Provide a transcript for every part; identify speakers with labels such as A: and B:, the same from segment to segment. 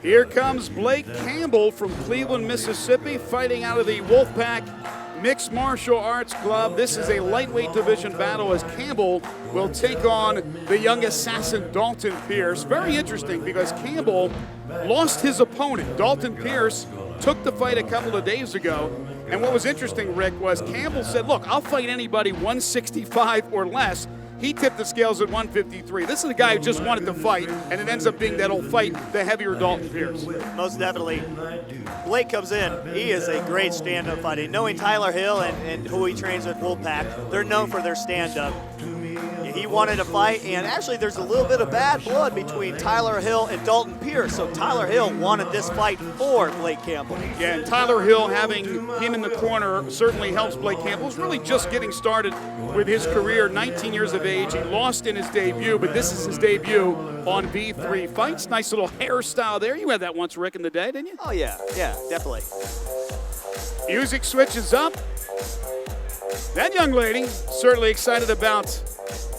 A: Here comes Blake Campbell from Cleveland, Mississippi, fighting out of the Wolfpack Mixed Martial Arts Club. This is a lightweight division battle as Campbell will take on the young assassin Dalton Pearce. Very interesting because Campbell lost his opponent. Dalton Pearce took the fight a couple of days ago. And what was interesting, Rick, was Campbell said, look, I'll fight anybody 165 or less. He tipped the scales at 153. This is a guy who just wanted to fight, and it ends up being that he'll fight the heavier Dalton Pearce.
B: Most definitely. Blake comes in. He is a great stand-up fighter. Knowing Tyler Hill and who he trains with Wolfpack, they're known for their stand-up. He wanted to fight, and actually there's a little bit of bad blood between Tyler Hill and Dalton Pearce, so Tyler Hill wanted this fight for Blake Campbell.
A: Yeah, and Tyler Hill having him in the corner certainly helps Blake Campbell. He's really just getting started with his career, 19 years of age. He lost in his debut, but this is his debut on V3 Fights. Nice little hairstyle there. You had that once, Rick, in the day, didn't you?
B: Oh, yeah, definitely.
A: Music switches up. That young lady certainly excited about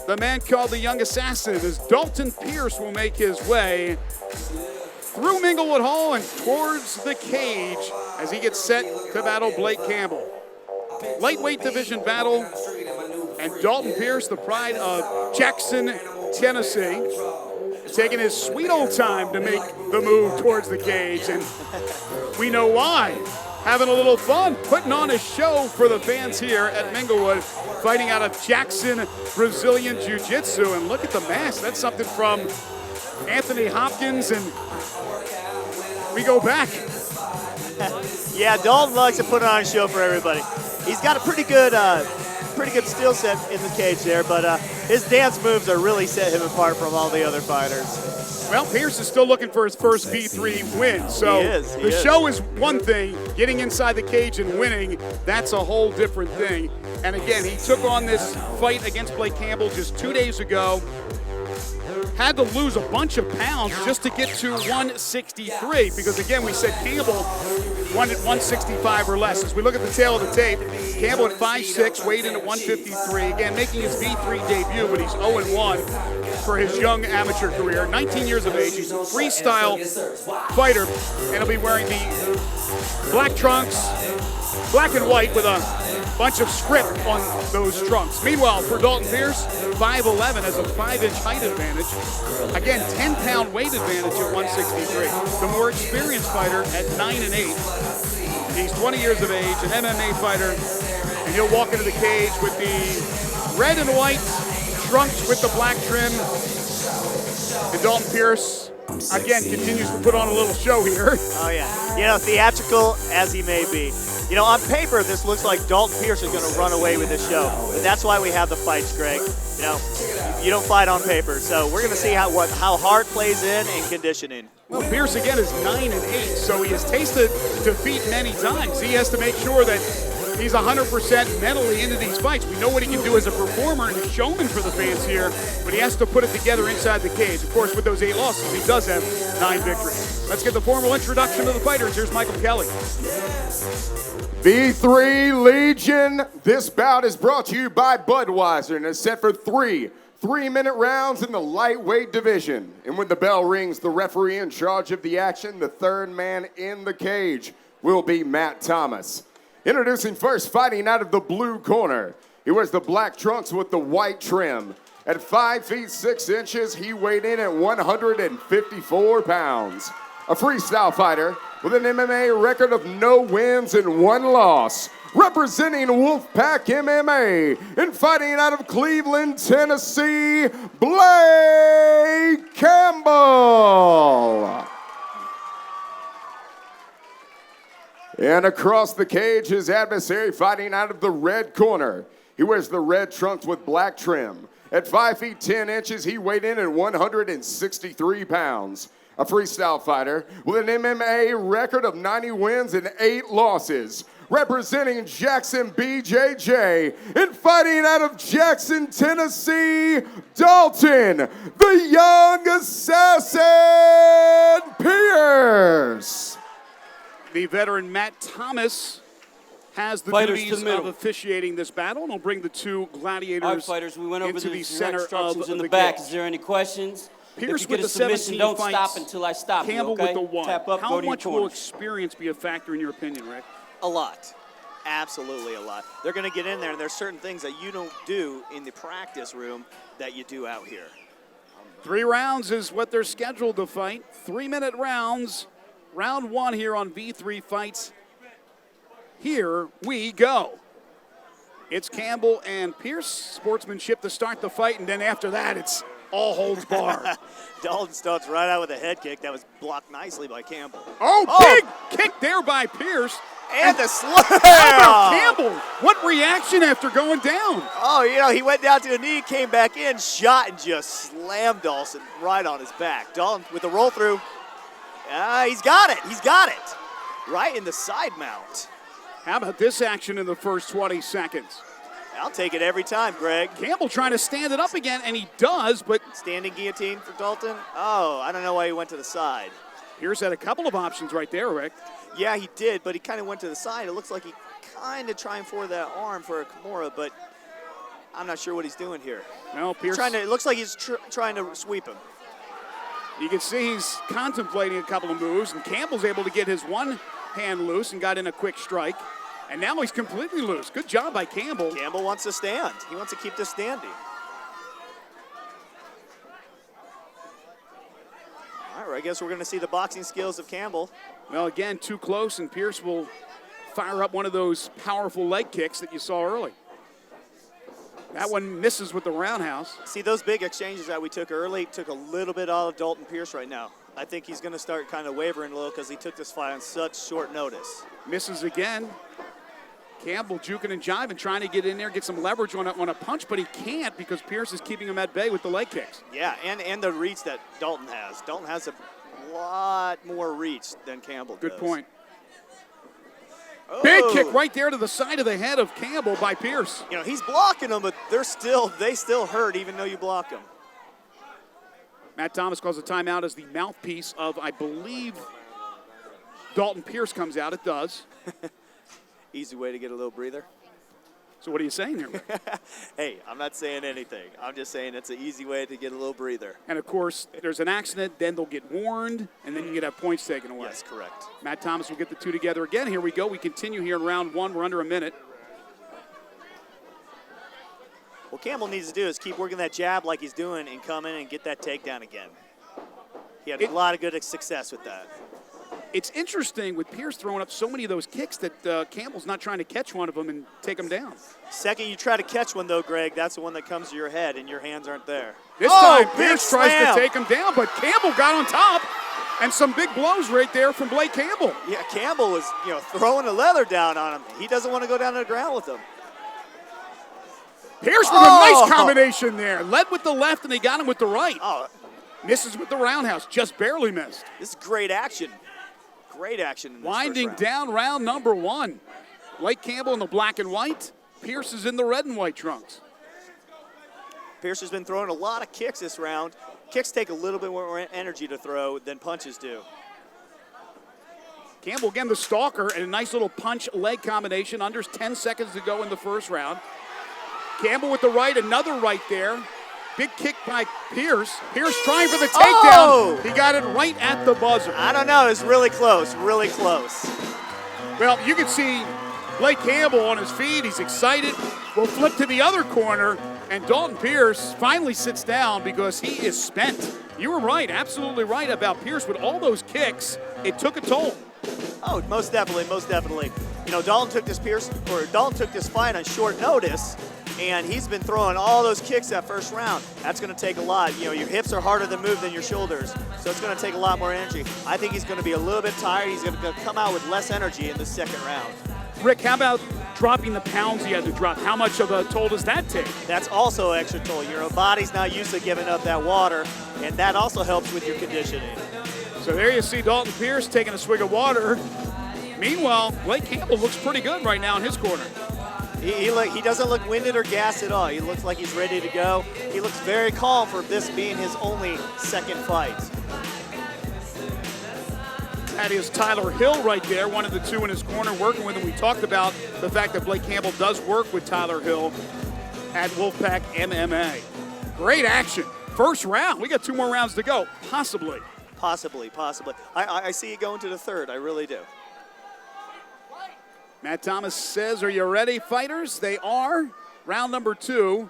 A: the man called the Young Assassin as Dalton Pearce will make his way through Minglewood Hall and towards the cage as he gets set to battle Blake Campbell. Lightweight division battle, and Dalton Pearce, the pride of Jackson, Tennessee, taking his sweet old time to make the move towards the cage, and we know why. Having a little fun, putting on a show for the fans here at Minglewood, fighting out of Jackson Brazilian Jiu-Jitsu. And look at the mask. That's something from Anthony Hopkins, and we go back.
B: Yeah, Dalton likes to put on a show for everybody. He's got a pretty good skill set in the cage there, but his dance moves are really set him apart from all the other fighters.
A: Well, Pearce is still looking for his first V3 win, so the show is one thing. Getting inside the cage and winning, that's a whole different thing. And again, he took on this fight against Blake Campbell just 2 days ago. Had to lose a bunch of pounds just to get to 163 because, again, we said Campbell wanted 165 or less. As we look at the tail of the tape, Campbell at 5'6", weighed in at 153. Again, making his V3 debut, but he's 0-1 for his young amateur career. 19 years of age. He's a freestyle fighter, and he'll be wearing the black trunks, black and white with a bunch of script on those trunks. Meanwhile, for Dalton Pearce, 5'11", has a 5-inch height advantage. Again, 10-pound weight advantage at 163. The more experienced fighter at 9 and 8. He's 20 years of age, an MMA fighter, and he'll walk into the cage with the red and white trunks with the black trim. And Dalton Pearce, again, continues to put on a little show here.
B: Oh, yeah. Theatrical as he may be. On paper, this looks like Dalton Pearce is going to run away with this show. But that's why we have the fights, Greg. You don't fight on paper. So we're going to see how heart plays in and conditioning.
A: Well, Pearce, again, is 9 and 8, so he has tasted defeat many times. He has to make sure that he's 100% mentally into these fights. We know what he can do as a performer and a showman for the fans here, but he has to put it together inside the cage. Of course, with those 8 losses, he does have 9 victories. Let's get the formal introduction to the fighters. Here's Michael Kelly.
C: V3 Legion, this bout is brought to you by Budweiser and is set for 3-minute rounds in the lightweight division. And when the bell rings, the referee in charge of the action, the third man in the cage, will be Matt Thomas. Introducing first, fighting out of the blue corner. He wears the black trunks with the white trim. At 5 feet 6 inches, he weighed in at 154 pounds. A freestyle fighter with an MMA record of no wins and 1 loss. Representing Wolfpack MMA and fighting out of Cleveland, Tennessee, Blake Campbell. And across the cage, his adversary fighting out of the red corner. He wears the red trunks with black trim. At 5 feet 10 inches, he weighed in at 163 pounds. A freestyle fighter with an MMA record of 90 wins and 8 losses. Representing Jackson BJJ and fighting out of Jackson, Tennessee, Dalton, the Young Assassin Pearce.
A: The veteran Matt Thomas has the
D: Fighters to
A: duties
D: the middle.
A: of officiating this battle, and will bring the two gladiators
D: All right, fighters, we went over
A: into
D: the
A: the center
D: instructions
A: of
D: in the
A: the
D: back.
A: cage.
D: Is there any questions?
A: Pierce
D: if you
A: with
D: get
A: the
D: a submission,
A: 17
D: don't
A: fights,
D: stop until I stop
A: Campbell
D: you, okay?
A: with the 1.
D: Tap up,
A: How
D: go to your
A: much will
D: corners.
A: experience be a factor in your opinion, Rick?
B: A lot. Absolutely a lot. They're going to get in there, and there's certain things that you don't do in the practice room that you do out here.
A: 3 rounds is what they're scheduled to fight. 3-minute rounds. Round 1 here on V3 Fights. Here we go. It's Campbell and Pearce. Sportsmanship to start the fight, and then after that, it's all holds barred.
B: Dalton starts right out with a head kick that was blocked nicely by Campbell.
A: Oh, big kick there by Pearce.
B: And the slam!
A: How about Campbell? What reaction after going down?
B: Oh, you know, he went down to the knee, came back in, shot, and just slammed Dalton right on his back. Dalton with the roll through. He's got it. He's got it. Right in the side mount.
A: How about this action in the first 20 seconds?
B: I'll take it every time, Greg.
A: Campbell trying to stand it up again, and he does, but
B: Standing guillotine for Dalton. Oh, I don't know why he went to the side.
A: Pierce had a couple of options right there, Rick.
B: Yeah, he did, but he kind of went to the side. It looks like he kind of trying for that arm for a Kimura, but I'm not sure what he's doing here.
A: Well, Pierce,
B: It looks like he's trying to sweep him.
A: you can see he's contemplating a couple of moves, and Campbell's able to get his one hand loose and got in a quick strike. And now he's completely loose. Good job by Campbell.
B: Campbell wants to stand. He wants to keep this standing. All right, I guess we're going to see the boxing skills of Campbell.
A: Well, again, too close, and Pierce will fire up one of those powerful leg kicks that you saw early. That one misses with the roundhouse.
B: See, those big exchanges that we took early took a little bit out of Dalton Pearce right now. I think he's going to start kind of wavering a little because he took this fight on such short notice.
A: Misses again. Campbell juking and jiving, trying to get in there, get some leverage on a punch, but he can't because Pearce is keeping him at bay with the leg kicks.
B: Yeah, and the reach that Dalton has. Dalton has a lot more reach than Campbell does.
A: Good point.
B: Oh.
A: Big kick right there to the side of the head of Campbell by Pearce.
B: You know, he's blocking them, but they still hurt even though you block them.
A: Matt Thomas calls a timeout as the mouthpiece of, I believe, Dalton Pearce comes out. It does.
B: Easy way to get a little breather.
A: So what are you saying there?
B: Hey, I'm not saying anything. I'm just saying it's an easy way to get a little breather.
A: And, of course, there's an accident, then they'll get warned, and then you get have points taken away.
B: Yes, correct.
A: Matt Thomas will get the two together again. Here we go. We continue here in round 1. We're under a minute.
B: What Campbell needs to do is keep working that jab like he's doing and come in and get that takedown again. He had a lot of good success with that.
A: It's interesting with Pearce throwing up so many of those kicks that Campbell's not trying to catch one of them and take them down.
B: Second you try to catch one, though, Greg, that's the one that comes to your head and your hands aren't there.
A: This time,
B: big
A: Pearce tries
B: slam.
A: to take him down, but Campbell got on top, and some big blows right there from Blake Campbell.
B: Yeah, Campbell was, throwing the leather down on him. He doesn't want to go down to the ground with him.
A: Pierce with a nice combination there. Led with the left, and they got him with the right.
B: Oh,
A: Misses with the roundhouse, just barely missed.
B: this is great action. Great action in this
A: Winding
B: first round.
A: down round number 1. Blake Campbell in the black and white. Pierce is in the red and white trunks.
B: Pearce has been throwing a lot of kicks this round. Kicks take a little bit more energy to throw than punches do.
A: Campbell again the stalker and a nice little punch leg combination. Under 10 seconds to go in the first round. Campbell with the right, another right there. Big kick by Pearce. Pearce trying for the takedown.
B: Oh!
A: He got it right at the buzzer.
B: I don't know. It's really close. Really close.
A: Well, you can see Blake Campbell on his feet. He's excited. We'll flip to the other corner, and Dalton Pearce finally sits down because he is spent. You were right, absolutely right about Pearce. With all those kicks, it took a toll.
B: Oh, most definitely, most definitely. Dalton took this fight on short notice, and he's been throwing all those kicks that first round. That's going to take a lot. Your hips are harder to move than your shoulders, so it's going to take a lot more energy. I think he's going to be a little bit tired. He's going to come out with less energy in the second round.
A: Rick, how about dropping the pounds he had to drop? How much of a toll does that take?
B: That's also an extra toll. Your body's not used to giving up that water, and that also helps with your conditioning.
A: So there you see Dalton Pearce taking a swig of water. Meanwhile, Blake Campbell looks pretty good right now in his corner.
B: He doesn't look winded or gassed at all. He looks like he's ready to go. He looks very calm for this being his only second fight.
A: That is Tyler Hill right there, one of the two in his corner working with him. We talked about the fact that Blake Campbell does work with Tyler Hill at Wolfpack MMA. Great action. First round. We got 2 more rounds to go, possibly.
B: Possibly. I see it going to the third. I really do.
A: Matt Thomas says, are you ready, fighters? They are. Round number 2.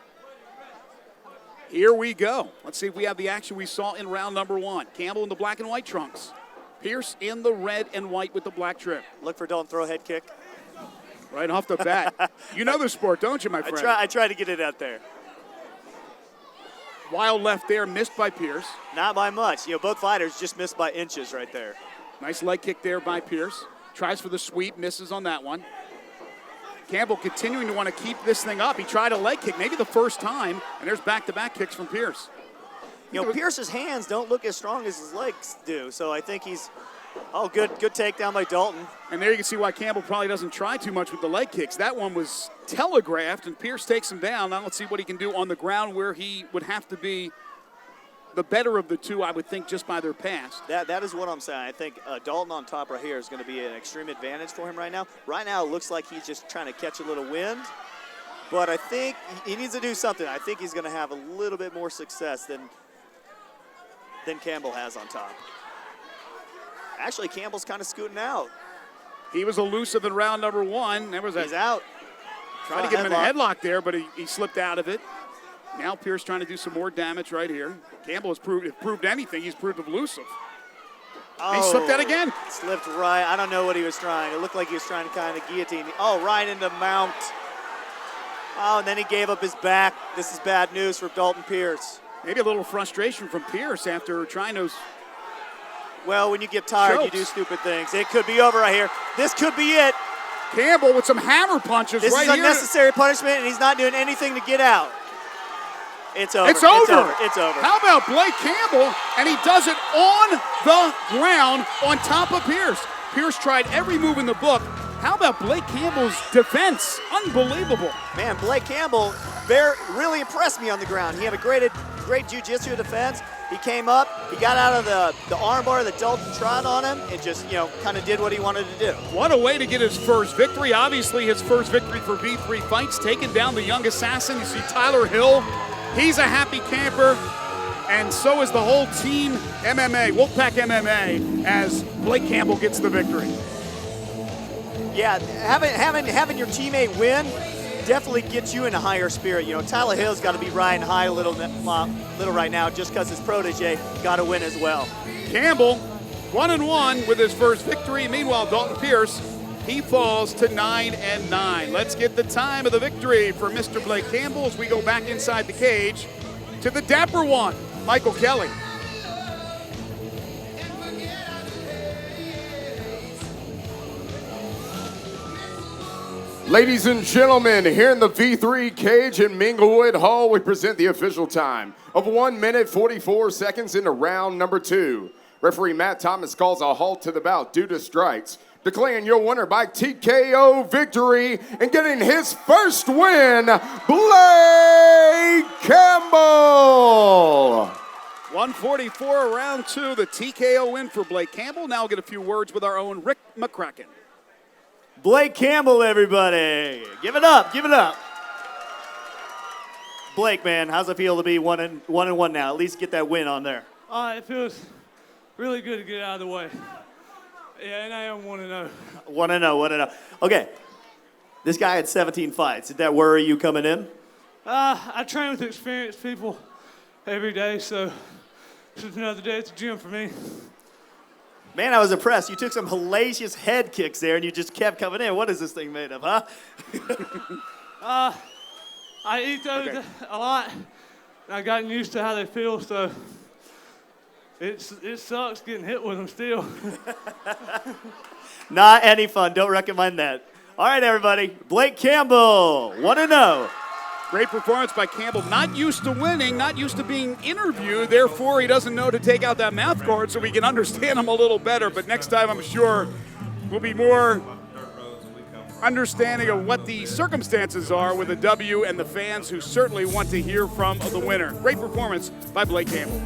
A: Here we go. Let's see if we have the action we saw in round number 1. Campbell in the black and white trunks. Pearce in the red and white with the black trim.
B: Look for Dalton throw a head kick.
A: Right off the bat. You know the sport, don't you, my friend?
B: I try to get it out there.
A: Wild left there, missed by Pearce.
B: Not by much. Both fighters just missed by inches right there.
A: Nice leg kick there by Pearce. Tries for the sweep, misses on that one. Campbell continuing to want to keep this thing up. He tried a leg kick, maybe the first time, and there's back-to-back kicks from Pearce.
B: Pearce's hands don't look as strong as his legs do, so I think he's, good takedown by Dalton.
A: And there you can see why Campbell probably doesn't try too much with the leg kicks. That one was telegraphed, and Pearce takes him down. Now let's see what he can do on the ground where he would have to be the better of the two, I would think, just by their past.
B: That is what I'm saying. I think Dalton on top right here is going to be an extreme advantage for him right now. Right now it looks like he's just trying to catch a little wind, but I think he needs to do something. I think he's going to have a little bit more success than Campbell has on top. Actually, Campbell's kind of scooting out.
A: He was elusive in round number 1.
B: He's out.
A: Tried to get him in a headlock there, but he slipped out of it. Now Pearce trying to do some more damage right here. Campbell has proved anything. He's proved elusive. He slipped out again.
B: Slipped right. I don't know what he was trying. It looked like he was trying to kind of guillotine. Right into mount. And then he gave up his back. This is bad news for Dalton Pearce.
A: Maybe a little frustration from Pearce after trying those.
B: Well, when you get tired, you do stupid things. It could be over right here. This could be it.
A: Campbell with some hammer punches right here.
B: This is unnecessary punishment, and he's not doing anything to get out. It's over.
A: It's over.
B: It's over.
A: How about Blake Campbell? And he does it on the ground on top of Pearce. Pearce tried every move in the book. How about Blake Campbell's defense? Unbelievable.
B: Man, Blake Campbell really impressed me on the ground. He had a great jiu-jitsu defense. He came up, he got out of the armbar that Dalton tried on him and just, kind of did what he wanted to do.
A: What a way to get his first victory. Obviously his first victory for V3 Fights, taking down the young assassin. You see Tyler Hill. He's a happy camper, and so is the whole team MMA, Wolfpack MMA, as Blake Campbell gets the victory.
B: Yeah, having your teammate win definitely gets you in a higher spirit. Tyler Hill's got to be riding high a little right now just because his protege got to win as well.
A: Campbell, 1-1 with his first victory. Meanwhile, Dalton Pearce, he falls to 9-9. Let's get the time of the victory for Mr. Blake Campbell as we go back inside the cage to the dapper one, Michael Kelly.
C: Ladies and gentlemen, here in the V3 cage in Minglewood Hall, we present the official time of 1 minute 44 seconds into round number 2. Referee Matt Thomas calls a halt to the bout due to strikes, declaring your winner by TKO victory and getting his first win, Blake Campbell.
A: 144 round 2, the TKO win for Blake Campbell. Now we'll get a few words with our own Rick McCracken.
B: Blake Campbell, everybody. Give it up, give it up. Blake, man, how's it feel to be 1-1 now? At least get that win on there.
E: It feels really good to get out of the way. Yeah, and I am 1-0.
B: 1-0. Okay, this guy had 17 fights. Did that worry you coming in?
E: I train with experienced people every day, so it's just another day at the gym for me.
B: Man, I was impressed. You took some hellacious head kicks there, and you just kept coming in. What is this thing made of, huh?
E: I eat those a lot, and I've gotten used to how they feel, so it sucks getting hit with them still.
B: Not any fun. Don't recommend that. All right, everybody. Blake Campbell, 1-0.
A: Great performance by Campbell. Not used to winning, not used to being interviewed. Therefore, he doesn't know to take out that mouth guard so we can understand him a little better. But next time, I'm sure we'll be more understanding of what the circumstances are with the W and the fans who certainly want to hear from the winner. Great performance by Blake Campbell.